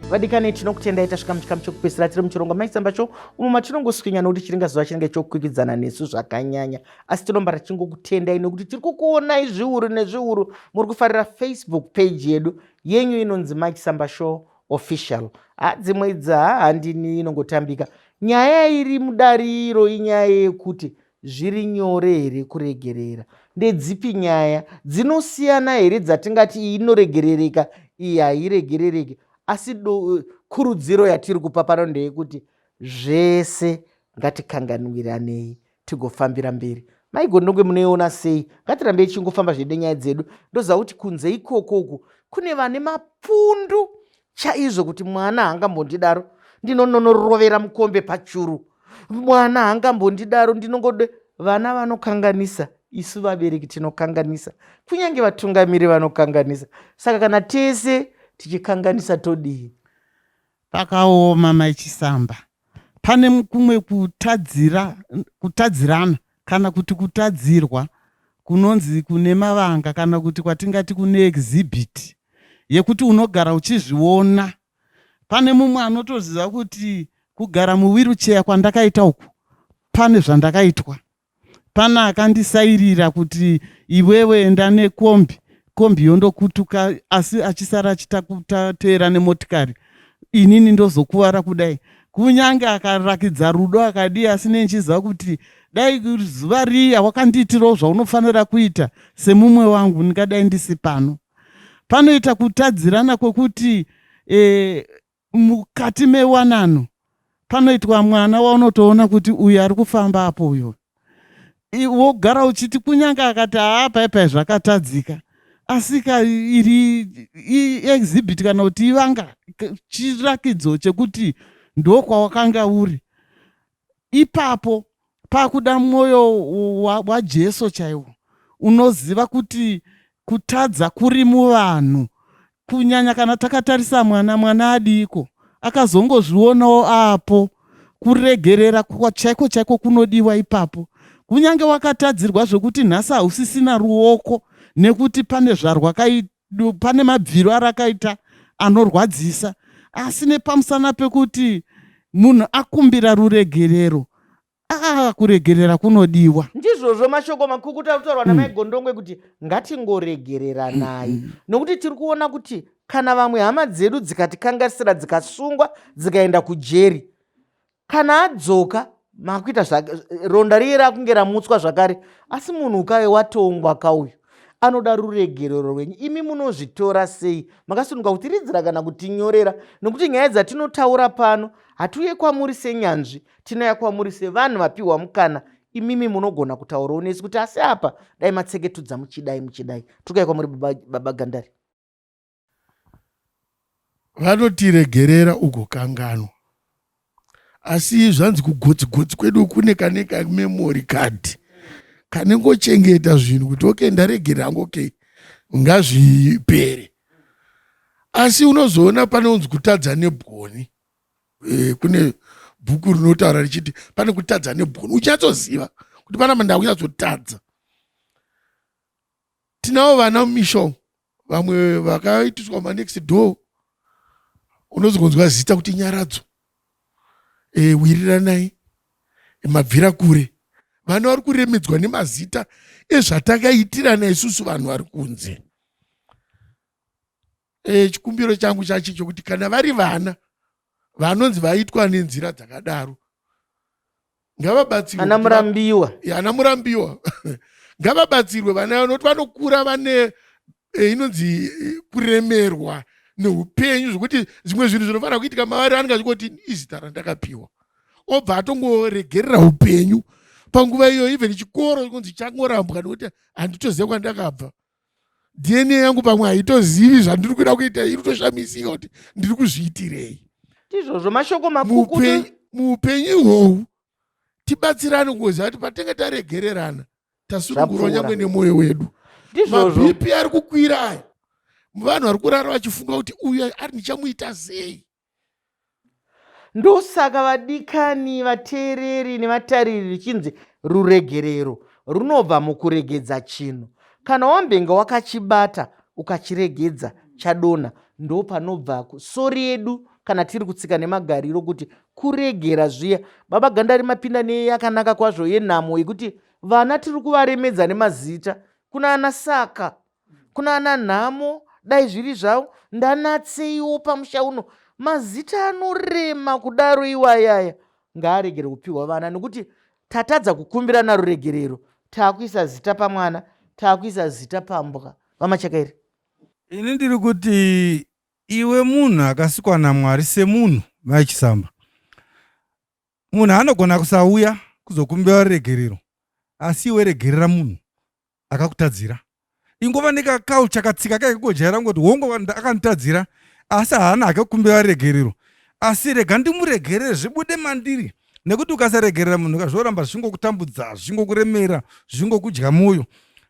vadikani tinokutendai tasvika muchikamu chokupedzisira tiri muchirongo Mai Chisamba cho umo matinongoswinya nokuti chiringa zuva chinenge chokwikwidzana nesu zvakanyanya, asi tinomba tichingokutendai nokuti tiri kukuonai zviuru nezviuru muri kufarira Facebook page yedu yenyu inonzi Mai Chisamba Show Official. Dzimwe idza handini inongotambika. Nyaya iri mudariro inyaya yekuti zviri nyore here kuregerera. Ndedzipi nyaya dzinosiyana here dzatingati iyi inoregerereka iyi hairegerereki, asi kurudziro yatiri kupa pano ndeyekuti zvese ngatikanganwiranei tigofambira mberi. Maigondongwe munoiona sei? Ngatirambei tichingofamba zvede nyaya dzedu. Ndoziva kuti kunze ikokoku kune vane mapundu chaizvo kuti mwana haangambondidaro ndinonorovera mukombe pachuru, mwana haangambondidaro ndinongode. Vana vanokanganisa, isu vabereki tinokanganisa, kunyange vatungamiri vanokanganisa. Saka kana tese tichikanganisa todii? Pakaoma Mai Chisamba. Pane kumwe kutadzirana kana kuti kutadzirwa kunonzi kune mavanga kana kuti kwatingati kune exhibit yekuti unogara uchizviona. Pane mumwe anotoziva kuti kugara muwheelchair kwandakaita uku pane zvandakaitwa. Pana akandisairira kuti iwewe enda nekombi yondokutuka, asi achisara achitateera nemotikari, inini ndozokuvara kudai. Kunyange akarakidza rudo akadi, asi nenchiziva kuti dai zuva riya wakandiitirawo zvaunofanira kuita semumwe wangu, ndingadai ndisi pano. Panoita kutadzirana kwekuti mukati mewanano panoitwa mwana waunotoona kuti uyu ari kufamba apo uyo. Wogara uchiti kunyange akati paipai zvakatadzika, asi iri exhibit kana kuti ivanga chirakidzo chekuti ndokwawakanga uri. Ipapo pakuda mwoyo waJesu chaiwo, unoziva kuti kutadza kuri muvanhu, kunyanya kana takatarisa mwana adiko akazongozvionawo apo. Kuregerera chaiko kunodiwa ipapo. Kunyange wakatadzirwa zvokuti nhasi hausisina ruoko nekuti pane mabviro arakaita anorwadzisa, asi nepamusana pekuti munhu akumbira ruregerero, kuregerera kunodiwa. Ndizvozvo mashoko makukuta kutaurwa namai Gondongwe kuti ngatingoregereranai, nokuti tiri kuona kuti kana vamwe hama dzedu dzikatikanganisira dzikasungwa dzikaenda kujeri, kana adzoka makuita ronda riye rakunge ramutswa zvakare, asi munhu ukaye watongwa kauyu anoda ruregerero rwenyu. Imi munozvitora sei? Makasununga kutiridzira kana kutinyorera, nokuti nyaya dzatinotaura pano hatiuye kwamuri senyanzvi, tinouya kwamuri sevanhu vapiwa mukana. Imimi munogona kutaurawo nesi kuti asi apa dai matseketudza muchidai. Tukauya kwamuri baba Gandari. Vanotiregerera ugokanganwa, asi zvanzi kugotsi kwedu kune kaneka memory card kanengochengeta zvinhu kuti okay ndaregerera ngoke ngazvipere. Asi unozoona panonzi kutadza nebwoni. Kune bhuku rinotaura richiti pane kutadza nebwoni, uchatsoziva kuti pana mandau kunyazotadza. Tinavo vana mumisho vamwe vakaitiswa manext door, unozogonzwa zita kuti nyaradzo, wiriranai, mabvira kure. Vana vari kuremedzwa nemazita ezvatakaitirana isusu vanhu vari kunze. Chikumbiro changu chachicho kuti kana vari vana vanonzi vaitwa nenzira dzakadaro, ngavabatsirwe. Ana Murambiwa ngavabatsirwe vana vanoti vanokura vane inonzi kuremerwa neupenyu, zvokuti zvimwe zvinhu zvinofanira kuitika mavari angazvikoti izita randakapiwa, obva atongoregerera upenyu. Panguva iyo even chikoro kunzi changorambwa nekuti handitoziva kwandakabva. DNA yangu pamwe haitozivi zvandiri kuda kuita, iri kutoshamisiwa kuti ndiri kuzviitirei. Ndizvozvo mashoko makukutu. Muupenyu ihwohwu tibatsirane kuziva kuti patinenge taregererana tasunungurwa nyangwe nemwoyo wedu. Mabipi ari kukwira aya, vanhu vari kurara vachifunga kuti uyu ari ndichamuita sei. Ndosaka vadikani, vateereri nevatariri richinzi ruregerero runobva mukuregedza chinhu. Kana wambenga wakachibata ukachiregedza chadonha, ndo panobva sori yedu kana tiri kutsika nemagariro kuti kuregera zviya. Baba Ganda rimapinda neyakanaka kwazvo yenhamo yekuti vana tiri kuvaremedza nemazita. Kuna ana Saka, kuna ana Nhamo, dai zviri zvavo, ndanatseiwo pamusha uno. Mazita anorema kudaro iwayaya. Ngaaregere kupiwa vana nekuti tatadza kukumbirana ruregerero. Taakuisa zita pamwana, taakuisa zita pambwa. Vamachakairi. Ini ndiri kuti iwe munhu akasikwa naMwari semunhu, Mai Chisamba, munhu anogona kusauya kuzokumbira ruregerero, asi iwe regerera munhu akakutadzira. Ingova nekakau chakatsika kaikojaira ngoti hongo akanditadzira, asi haana akakumbira ruregerero. Asi rega ndimuregerere zvibude mandiri, nekuti ukasaregerera munhu kazvoramba zvingokutambudza, zvingokuremera, zvingokudya mwoyo.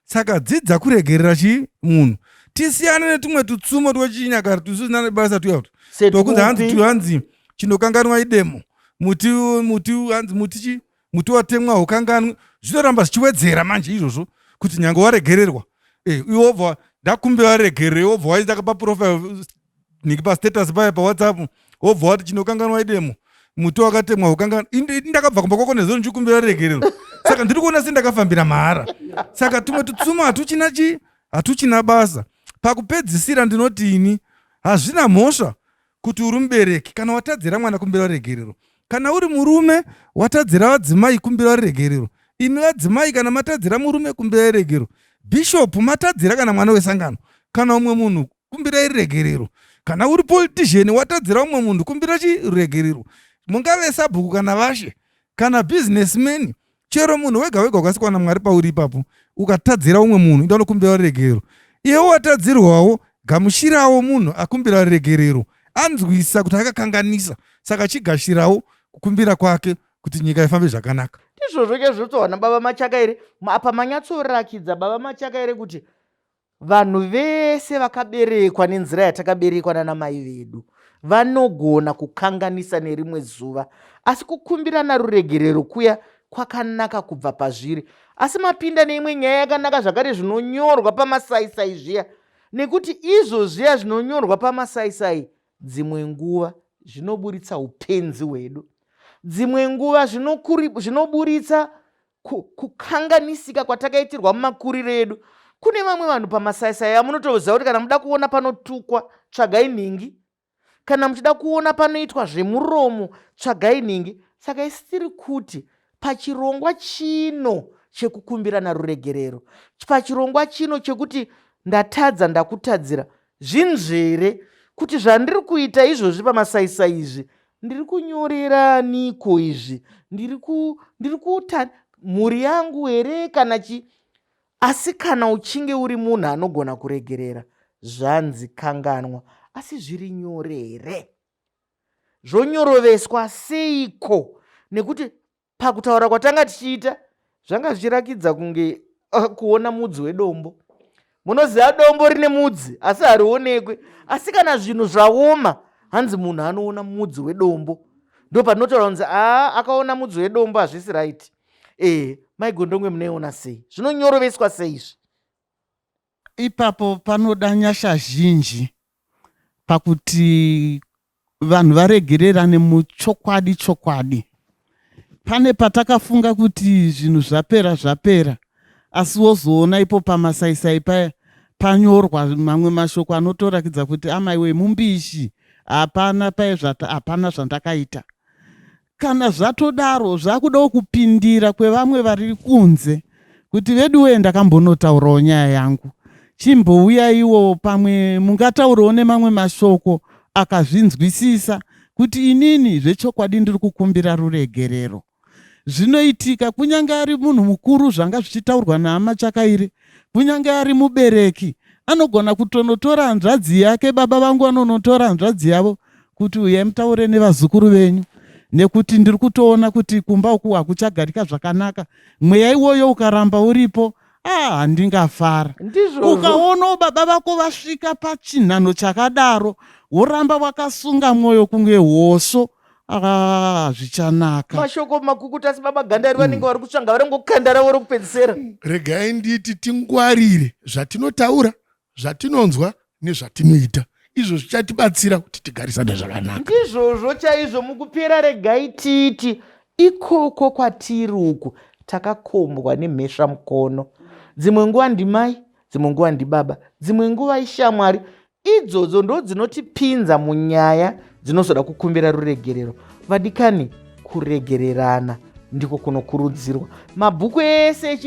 Saka dzidza kuregerera munhu. Tisiyane netumwe tutsumo twechinyakare tusina nebasa tuyauto. Tokunza hanzi tuhanzi chinokanganwa idemo. Muti watemwa ukanganwe. Zvinoramba zvichiwedzera manje izvozvo kuti nyange waregererwa. Iwobva ndakumbira waregerere, wobva waita pa profile niki pa status pa WhatsApp, wobva wati chinokanganwa idemo. Muti wakatemwa ukanganwe. Ndakabva kumba kwako nezo ndichikumbira waregerero. Saka ndiri kuona sendakafambira mahara. Saka tumwe tutsumo hatuchina basa. Pakupedzisira ndinoti ini hazvina mhosva kuti uri mubereki kana watadzira mwana kumbira ruregerero. Kana uri murume watadzira vadzimai kumbira ruregerero. Imi vadzimai kana matadzira murume kumbira ruregerero. Bishop matadzira kana mwana wesangano. Kana umwe munhu kumbira ruregerero. Kana uri politician watadzira umwe munhu kumbira ruregerero. Mungave sabhuku kana vashe kana businessman. Chero munhu wega wega ukasikwa naMwari pauri ipapo ukatadzira umwe munhu enda unokumbira ruregerero. Iwe watadzirwawo gamushirawo munhu akumbira ruregerero. Anzwisa kuti akakanganisa, saka chigashirawo kukumbira kwake kuti nyika ifambe zvakanaka. Ndizvozvo kezvotowana Baba Machakairi. Apa manyatsorakidza Baba Machakairi kuti vanhu vese vakaberekwa nenzira yatakaberekwa nana mai vedu vanogona kukanganisa nerimwe zuva, asi kukumbirana ruregerero kuya kwakanaka kubva pazviri. Asi mapinda neimwe nyaya yakanaka zvakare zvinonyorwa pamasaisai zviya, nekuti izvo zviya zvinonyorwa pamasaisai dzimwe nguva zvinoburitsa upenzi hwedu, dzimwe nguva zvinoburitsa kukanganisika kwatakaitirwa mumakuriro edu. Kune vamwe vanhu pamasaisai amunotoziva kuti kana muda kuona panotukwa tsvagai nhingi, kana muchida kuona panoitwa zvemuromo tsvagai nhingi. Saka isi tiri kuti pachirongwa chino chekukumbirana ruregerero, pachirongwa chino chekuti ndatadza ndakutadzira, zvinzvere kuti zvandiri kuita izvozvi pamasaisai izvi ndiri kunyoreraniko izvi, ndiri kuta mhuri yangu here kana chi. Asi kana uchinge uri munhu anogona kuregerera, zvanzi kanganwa, asi zviri nyorere. Zvonyoroveswa seiko? Nekuti pakutaura kwatanga tichiita zvanga zvichirakidza kunge kuona mudzi wedombo. Munoziva dombo rine mudzi asi harionekwe, asi kana zvinhu zvaoma hanzi munhu anoona mudzi wedombo. Ndo panotaura kunzi akaona mudzi wedombo hazvisi right. Mai Gondongwe munoiona sei? Zvinonyoroveswa sei izvi? Ipapo panoda nyasha zhinji pakuti vanhu varegererane muchokwadi. Pane patakafunga kuti zvinhu zvapera, asi wozoona ipo pamasaisai panyorwa mamwe mashoko anotorakidza kuti amaiwe mumbishi, hapana zvandakaita. Kana zvatodaro zvakudawo kupindira kwevamwe vari kunze kuti veduwe ndakambonotaurawo nyaya yangu, chimbouya iwo pamwe mungataurawo nemamwe mashoko akazvinzwisisa kuti inini zvechokwadi ndiri kukumbira ruregerero. Zvinoitika kunyange ari munhu mukuru zvanga zvichitaurwa naMachakairi, kunyange ari mubereki anogona kutonotora hanzvadzi yake, baba vangu anonotora hanzvadzi yavo kuti uyai mutaure nevazukuru venyu, nekuti ndiri kutoona kuti kumba uku hakuchagarika zvakanaka. Mweya iwoyo ukaramba uripo, handingafara. Ukaona baba vako vasvika pachinhano chakadaro, woramba wakasunga mwoyo kunge hoso, zvichanaka. Mashoko makukuta asi Baba Gandari vanenge vari kutsvanga varangokandara vari kupedzisira. Regai nditi tingwarire zvatinotaura, zvatinonzwa nezvatinoita. izvo zvichatibatsira kuti tigarisane zvakanaka. Ndizvozvo chaizvo. Mukupera regai titi ikoko kwatiri uku takakombwa nemhesva mukono. Dzimwe nguva ndimai, dzimwe nguva ndibaba, dzimwe nguva ishamwari. Idzodzo ndo dzinotipinza munyaya dzinozoda kukumbira ruregerero. Vadikani, kuregererana ndiko kunokurudzirwa. Mabhuku ese